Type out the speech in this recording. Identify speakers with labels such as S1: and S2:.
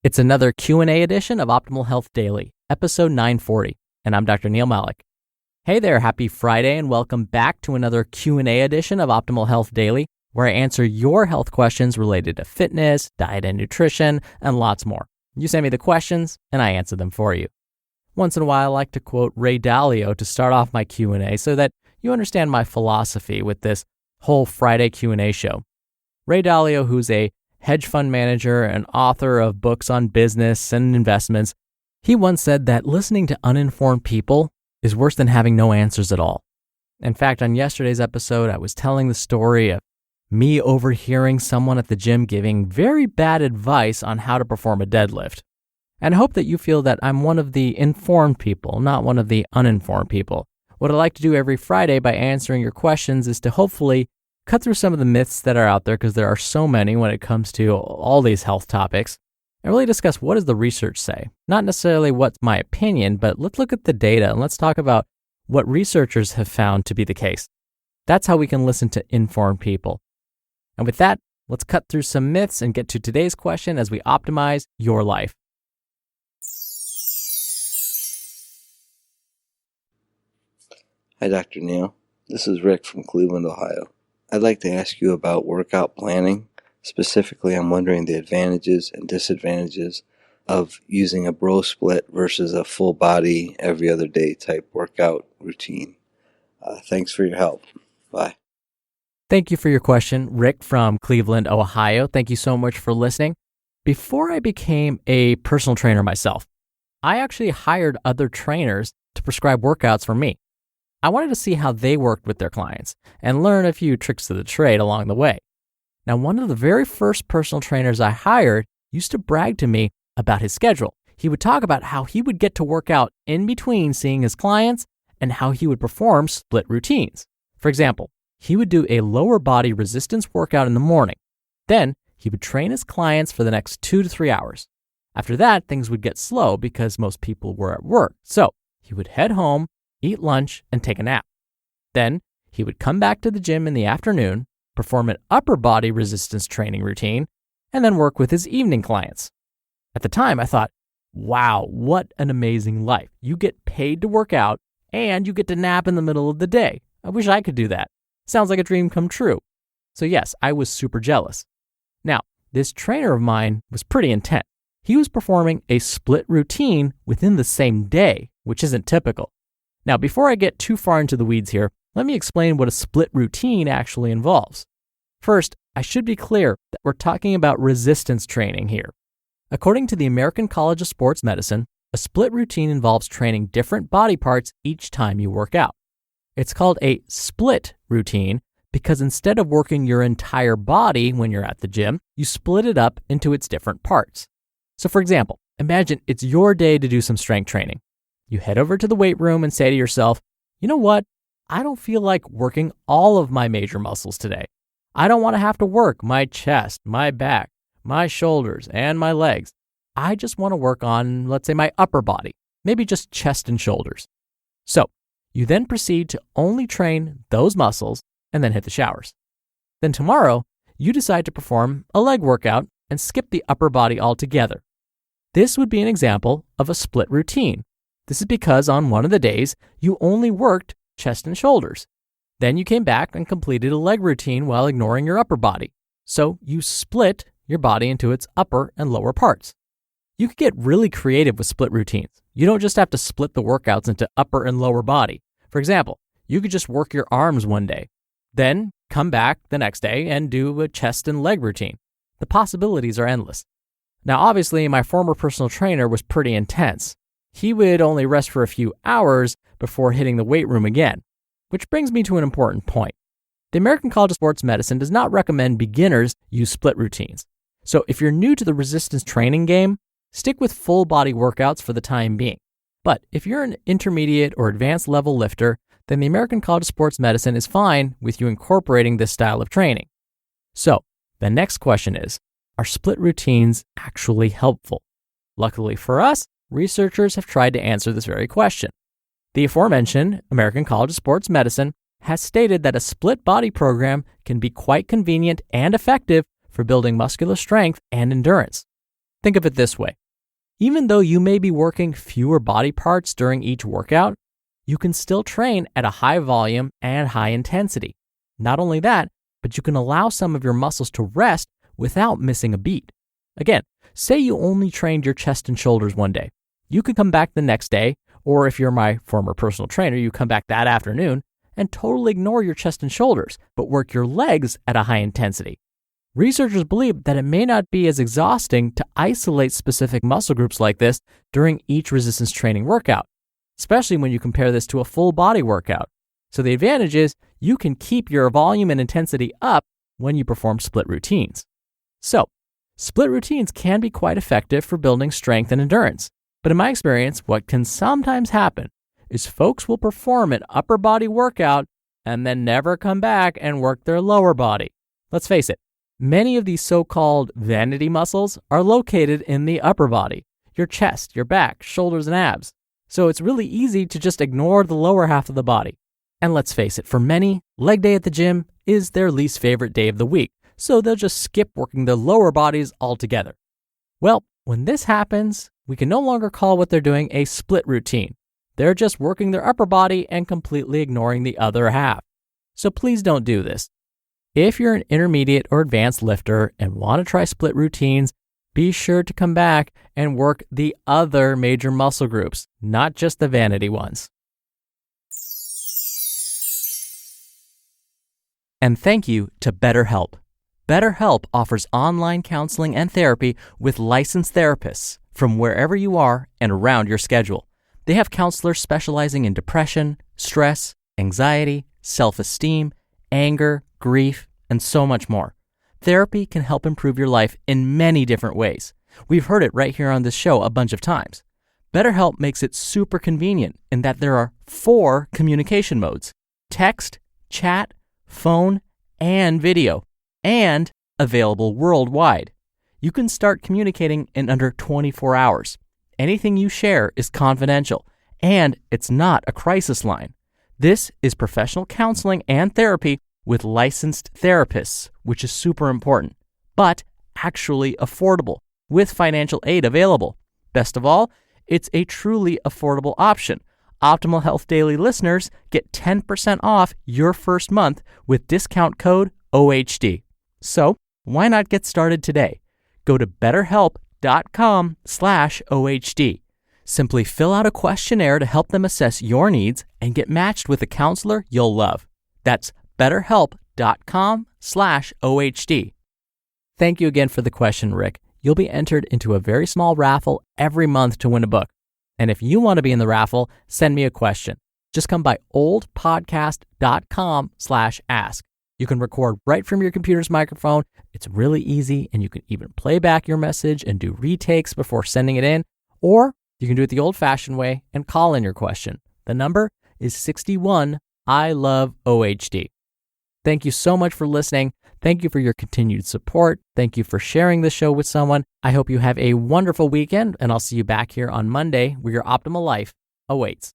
S1: It's another Q&A edition of Optimal Health Daily, episode 940, and I'm Dr. Neil Malik. Hey there, happy Friday, and welcome back to another Q&A edition of Optimal Health Daily, where I answer your health questions related to fitness, diet and nutrition, and lots more. You send me the questions, and I answer them for you. Once in a while, I like to quote Ray Dalio to start off my Q&A so that you understand my philosophy with this whole Friday Q&A show. Ray Dalio, who's a hedge fund manager and author of books on business and investments, he once said that listening to uninformed people is worse than having no answers at all. In fact, on yesterday's episode, I was telling the story of me overhearing someone at the gym giving very bad advice on how to perform a deadlift. And I hope that you feel that I'm one of the informed people, not one of the uninformed people. What I like to do every Friday by answering your questions is to hopefully cut through some of the myths that are out there, because there are so many when it comes to all these health topics, and really discuss what does the research say. Not necessarily what's my opinion, but let's look at the data and let's talk about what researchers have found to be the case. That's how we can listen to informed people. And with that, let's cut through some myths and get to today's question as we optimize your life.
S2: Hi, Dr. Neil. This is Rick from Cleveland, Ohio. I'd like to ask you about workout planning. Specifically, I'm wondering the advantages and disadvantages of using a bro split versus a full body every other day type workout routine. Thanks for your help. Bye.
S1: Thank you for your question, Rick from Cleveland, Ohio. Thank you so much for listening. Before I became a personal trainer myself, I actually hired other trainers to prescribe workouts for me. I wanted to see how they worked with their clients and learn a few tricks of the trade along the way. Now, one of the very first personal trainers I hired used to brag to me about his schedule. He would talk about how he would get to work out in between seeing his clients and how he would perform split routines. For example, he would do a lower body resistance workout in the morning. Then he would train his clients for the next 2 to 3 hours. After that, things would get slow because most people were at work. So he would head home, eat lunch, and take a nap. Then he would come back to the gym in the afternoon, perform an upper body resistance training routine, and then work with his evening clients. At the time, I thought, wow, what an amazing life. You get paid to work out and you get to nap in the middle of the day. I wish I could do that. Sounds like a dream come true. So yes, I was super jealous. Now, this trainer of mine was pretty intense. He was performing a split routine within the same day, which isn't typical. Now, before I get too far into the weeds here, let me explain what a split routine actually involves. First, I should be clear that we're talking about resistance training here. According to the American College of Sports Medicine, a split routine involves training different body parts each time you work out. It's called a split routine because instead of working your entire body when you're at the gym, you split it up into its different parts. So for example, imagine it's your day to do some strength training. You head over to the weight room and say to yourself, you know what? I don't feel like working all of my major muscles today. I don't want to have to work my chest, my back, my shoulders, and my legs. I just want to work on, let's say, my upper body, maybe just chest and shoulders. So you then proceed to only train those muscles and then hit the showers. Then tomorrow, you decide to perform a leg workout and skip the upper body altogether. This would be an example of a split routine. This is because on one of the days, you only worked chest and shoulders. Then you came back and completed a leg routine while ignoring your upper body. So you split your body into its upper and lower parts. You could get really creative with split routines. You don't just have to split the workouts into upper and lower body. For example, you could just work your arms one day, then come back the next day and do a chest and leg routine. The possibilities are endless. Now, obviously, my former personal trainer was pretty intense. He would only rest for a few hours before hitting the weight room again, which brings me to an important point. The American College of Sports Medicine does not recommend beginners use split routines. So if you're new to the resistance training game, stick with full body workouts for the time being. But if you're an intermediate or advanced level lifter, then the American College of Sports Medicine is fine with you incorporating this style of training. So the next question is, are split routines actually helpful? Luckily for us, researchers have tried to answer this very question. The aforementioned American College of Sports Medicine has stated that a split body program can be quite convenient and effective for building muscular strength and endurance. Think of it this way. Even though you may be working fewer body parts during each workout, you can still train at a high volume and high intensity. Not only that, but you can allow some of your muscles to rest without missing a beat. Again, say you only trained your chest and shoulders one day. You could come back the next day, or if you're my former personal trainer, you come back that afternoon and totally ignore your chest and shoulders, but work your legs at a high intensity. Researchers believe that it may not be as exhausting to isolate specific muscle groups like this during each resistance training workout, especially when you compare this to a full body workout. So the advantage is you can keep your volume and intensity up when you perform split routines. So, split routines can be quite effective for building strength and endurance. But in my experience, what can sometimes happen is folks will perform an upper body workout and then never come back and work their lower body. Let's face it, many of these so-called vanity muscles are located in the upper body, your chest, your back, shoulders, and abs. So it's really easy to just ignore the lower half of the body. And let's face it, for many, leg day at the gym is their least favorite day of the week, so they'll just skip working their lower bodies altogether. Well, when this happens, we can no longer call what they're doing a split routine. They're just working their upper body and completely ignoring the other half. So please don't do this. If you're an intermediate or advanced lifter and want to try split routines, be sure to come back and work the other major muscle groups, not just the vanity ones. And thank you to BetterHelp. BetterHelp offers online counseling and therapy with licensed therapists from wherever you are and around your schedule. They have counselors specializing in depression, stress, anxiety, self-esteem, anger, grief, and so much more. Therapy can help improve your life in many different ways. We've heard it right here on this show a bunch of times. BetterHelp makes it super convenient in that there are 4 communication modes: text, chat, phone, and video, and available worldwide. You can start communicating in under 24 hours. Anything you share is confidential, and it's not a crisis line. This is professional counseling and therapy with licensed therapists, which is super important, but actually affordable, with financial aid available. Best of all, it's a truly affordable option. Optimal Health Daily listeners get 10% off your first month with discount code OHD. So why not get started today? Go to betterhelp.com/OHD. Simply fill out a questionnaire to help them assess your needs and get matched with a counselor you'll love. That's betterhelp.com/OHD. Thank you again for the question, Rick. You'll be entered into a very small raffle every month to win a book. And if you want to be in the raffle, send me a question. Just come by oldpodcast.com/ask. You can record right from your computer's microphone. It's really easy, and you can even play back your message and do retakes before sending it in. Or you can do it the old-fashioned way and call in your question. The number is 61 I love OHD. Thank you so much for listening. Thank you for your continued support. Thank you for sharing the show with someone. I hope you have a wonderful weekend, and I'll see you back here on Monday where your optimal life awaits.